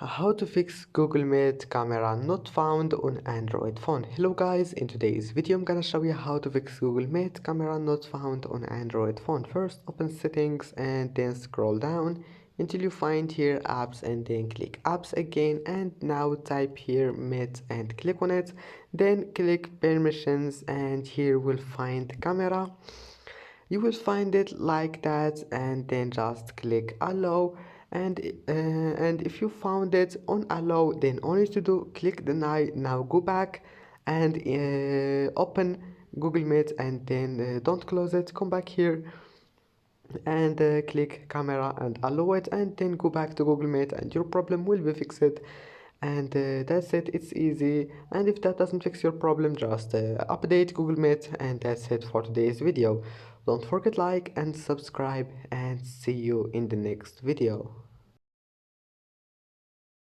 How to fix Google Meet camera not found on Android phone. Hello guys, in today's video I'm gonna show you how to fix Google Meet camera not found on Android phone. First open settings and then scroll down until you find here apps and then click apps again, and now type here Meet and click on it, then click permissions and here we'll find camera. You will find it like that and then just click allow, and if you found it on allow, then all you need to do click deny. Now go back and open Google Meet and then don't close it, come back here and click camera and allow it, and then go back to Google Meet and your problem will be fixed. And that's it, it's easy. And if that doesn't fix your problem, just update Google Meet, and that's it for today's video. Don't forget like and subscribe, and see you in the next video.